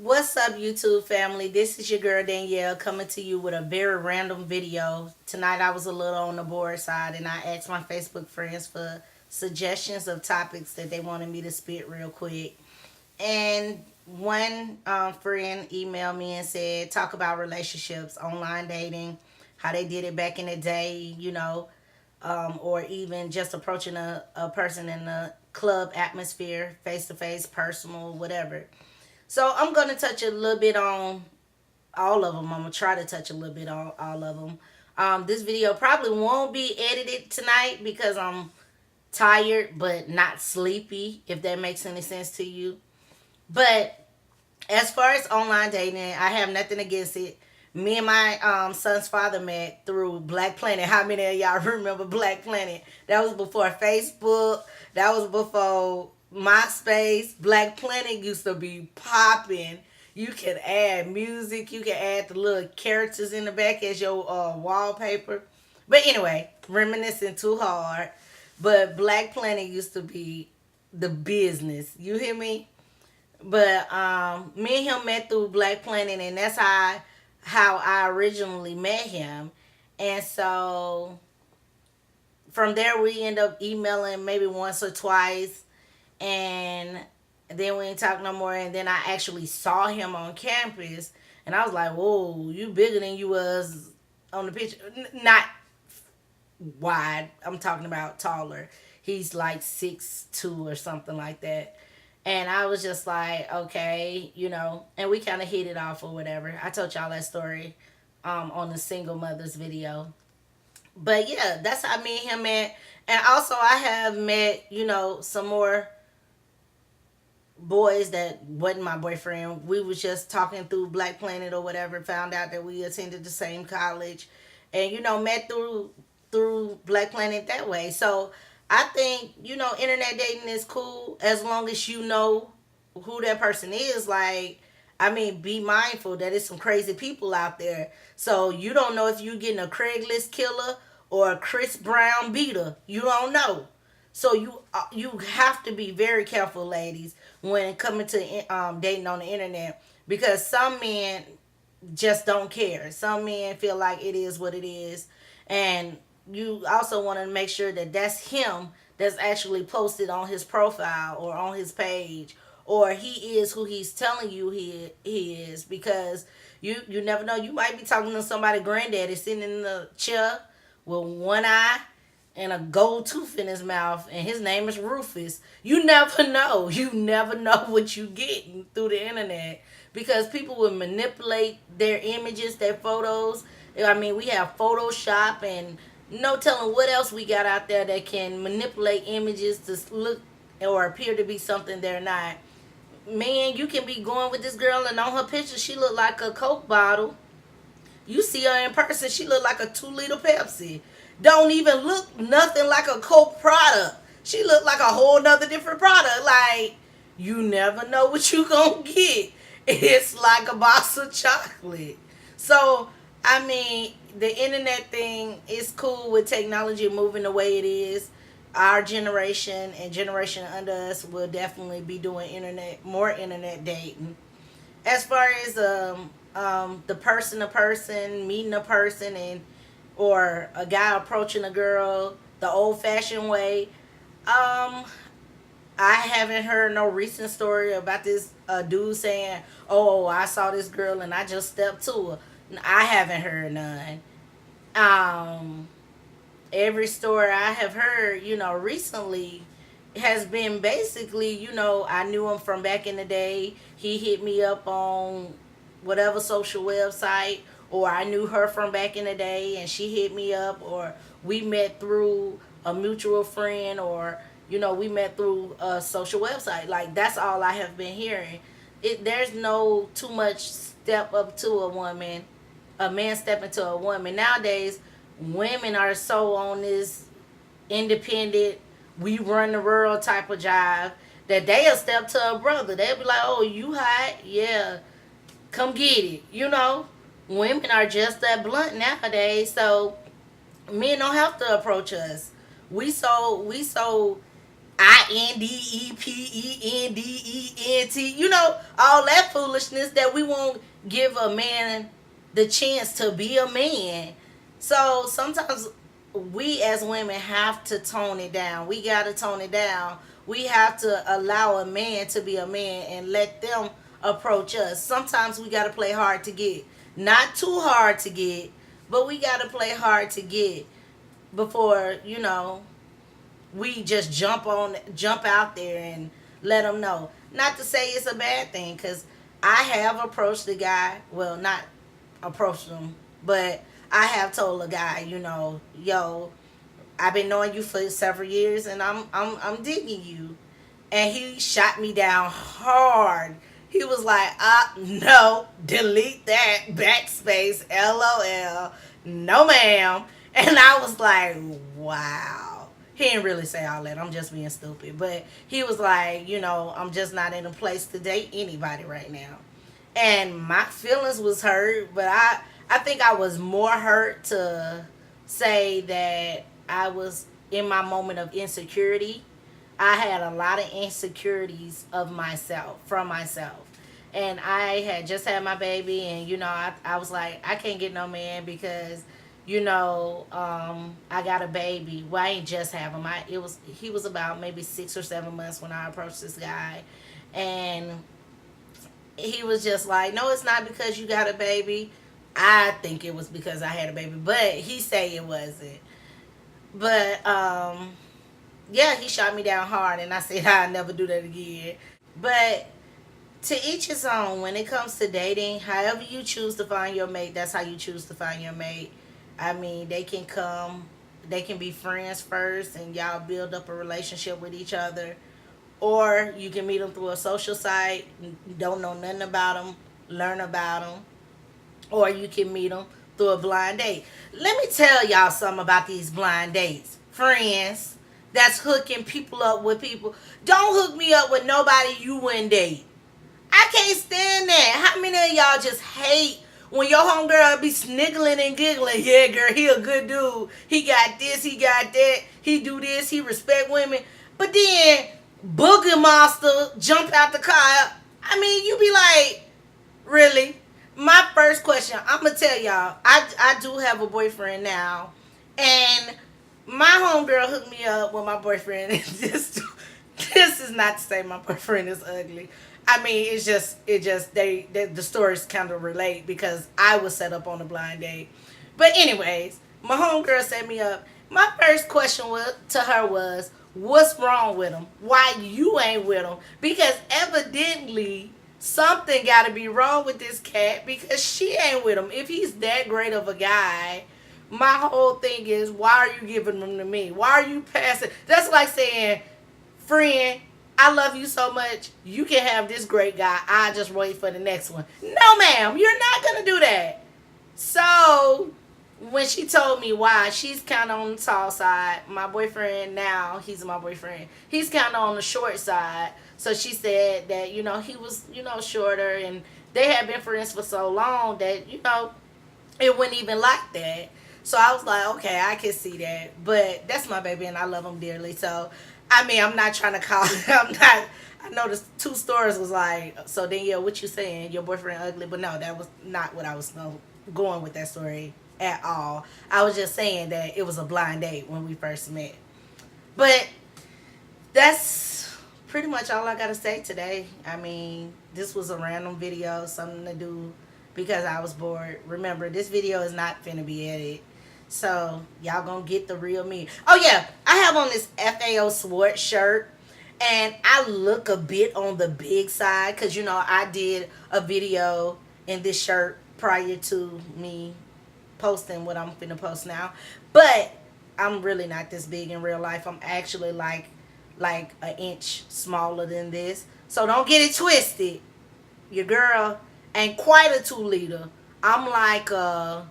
What's up, YouTube family? This is your girl Danielle coming to you with a very random video. Tonight I was a little on the bored side and I asked my Facebook friends for suggestions of topics that they wanted me to spit real quick. And one friend emailed me and said, talk about relationships, online dating, how they did it back in the day, or even just approaching a person in a club atmosphere, face to face, personal, whatever. So I'm gonna touch a little bit on all of them. I'm gonna try to touch a little bit on all of them. This video probably won't be edited tonight because I'm tired but not sleepy. If that makes any sense to you. But as far as online dating, I have nothing against it. Me and my son's father met through Black Planet. How many of y'all remember Black Planet? That was before Facebook. That was before MySpace. Black Planet used to be popping. You can add music. You can add the little characters in the back as your wallpaper. But anyway, reminiscing too hard. But Black Planet used to be the business. You hear me? But me and him met through Black Planet, and that's how I originally met him. And so from there, we end up emailing maybe once or twice, and then we ain't talk no more. And then I actually saw him on campus, and I was like, "Whoa, you bigger than you was on the picture." Not wide. I'm talking about taller. He's like 6'2" or something like that. And I was just like, okay, and we kind of hit it off or whatever. I told y'all that story on the single mothers video. But yeah, that's how me and him met. And also, I have met, some more boys that wasn't my boyfriend. We was just talking through Black Planet or whatever. Found out that we attended the same college, and met through Black Planet that way. So I think internet dating is cool as long as you know who that person is. Like, I mean, be mindful that it's some crazy people out there. So you don't know if you're getting a Craigslist killer or a Chris Brown beater. You don't know. So you have to be very careful, ladies, when coming to dating on the internet, because some men just don't care. Some men feel like it is what it is, and you also want to make sure that that's him that's actually posted on his profile or on his page, or he is who he's telling you he is, because you never know. You might be talking to somebody granddaddy sitting in the chair with one eye and a gold tooth in his mouth, and his name is Rufus. You never know. You never know what you get through the internet, because people will manipulate their images, their photos. I mean, we have Photoshop and no telling what else we got out there that can manipulate images to look or appear to be something they're not. Man, you can be going with this girl, and on her picture she look like a Coke bottle. You see her in person, she look like a 2 liter Pepsi. Don't even look nothing like a Coke product. She look like a whole nother different product. Like, you never know what you gonna get. It's like a box of chocolate. So, I mean, the internet thing is cool with technology moving the way it is. Our generation and generation under us will definitely be doing more internet dating. As far as the person to person meeting a person, and or a guy approaching a girl the old fashioned way, I haven't heard no recent story about this dude saying, "Oh, I saw this girl and I just stepped to her." I haven't heard none. Um, every story I have heard, recently has been basically, I knew him from back in the day. He hit me up on whatever social website, or I knew her from back in the day and she hit me up, or we met through a mutual friend, or we met through a social website. Like, that's all I have been hearing. There's no too much step up to a woman, a man stepping to a woman. Nowadays, women are so on this independent, we run the world type of jive, that they'll step to a brother. They'll be like, "Oh, you hot? Yeah, come get it." Women are just that blunt nowadays. So men don't have to approach us. We so INDEPENDENT, all that foolishness that we won't give a man the chance to be a man. So sometimes we as women have to tone it down. We got to tone it down. We have to allow a man to be a man and let them approach us. Sometimes we got to play hard to get. Not too hard to get, but we got to play hard to get before, we just jump out there and let them know. Not to say it's a bad thing, because I have approached the guy. Well, not approached him, but I have told a guy, yo, I've been knowing you for several years, and I'm digging you. And he shot me down hard. He was like, no, delete that, backspace, LOL, no ma'am. And I was like, wow. He didn't really say all that. I'm just being stupid. But he was like, I'm just not in a place to date anybody right now. And my feelings was hurt, but I think I was more hurt to say that I was in my moment of insecurity. I had a lot of insecurities of myself, from myself. And I had just had my baby, and, I was like, I can't get no man because, I got a baby. Well, I ain't just have him. He was about maybe 6 or 7 months when I approached this guy. And he was just like, no, it's not because you got a baby. I think it was because I had a baby, but he say it wasn't. But, yeah, he shot me down hard, and I said I'll never do that again. But to each his own. When it comes to dating, however you choose to find your mate, that's how you choose to find your mate. I mean, they can be friends first, and y'all build up a relationship with each other. Or you can meet them through a social site, don't know nothing about them, learn about them. Or you can meet them through a blind date. Let me tell y'all something about these blind dates. Friends that's hooking people up with people. Don't hook me up with nobody you wouldn't date. I can't stand that. How many of y'all just hate when your homegirl be sniggling and giggling? Yeah, girl, he a good dude. He got this, he got that. He do this, he respect women. But then, Boogie Monster jump out the car. I mean, you be like, really? My first question, I'm going to tell y'all, I do have a boyfriend now. And my homegirl hooked me up with my boyfriend. This is not to say my boyfriend is ugly. I mean, the stories kind of relate because I was set up on a blind date. But anyways, my homegirl set me up. My first question to her was, what's wrong with him? Why you ain't with him? Because evidently something got to be wrong with this cat because she ain't with him. If he's that great of a guy, my whole thing is, why are you giving him to me? Why are you passing? That's like saying, friend, I love you so much, you can have this great guy. I just wait for the next one. No, ma'am, you're not going to do that. So when she told me why, she's kind of on the tall side. My boyfriend now, he's my boyfriend. He's kind of on the short side. So she said that, he was, shorter. And they had been friends for so long that, it wasn't even like that. So I was like, okay, I can see that. But that's my baby, and I love him dearly. So, I mean, I'm not trying to call I know the two stories was like, so Danielle, what you saying? Your boyfriend ugly? But no, that was not what I was going with that story at all. I was just saying that it was a blind date when we first met. But that's pretty much all I got to say today. I mean, this was a random video, something to do because I was bored. Remember, this video is not finna be edited. So, y'all gonna get the real me. Oh, yeah. I have on this FAO Swartz shirt. And I look a bit on the big side. Because, I did a video in this shirt prior to me posting what I'm finna post now. But, I'm really not this big in real life. I'm actually like an inch smaller than this. So, don't get it twisted. Your girl ain't quite a 2-liter. I'm like a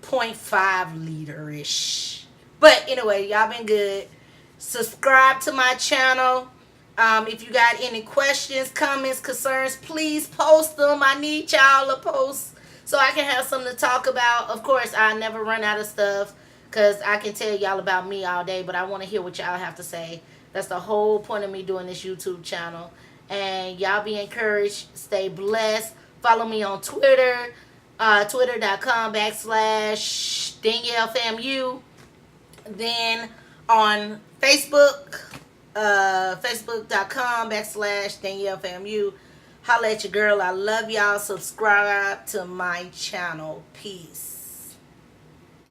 0.5 liter-ish. But anyway, y'all been good. Subscribe to my channel. If you got any questions, comments, concerns, please post them. I need y'all to post so I can have something to talk about. Of course, I never run out of stuff. Because I can tell y'all about me all day, but I want to hear what y'all have to say. That's the whole point of me doing this YouTube channel. And y'all be encouraged. Stay blessed. Follow me on Twitter. Twitter.com/ DanielleFamu. Then on Facebook, Facebook.com/ DanielleFamu. Holla at your girl. I love y'all. Subscribe to my channel. Peace.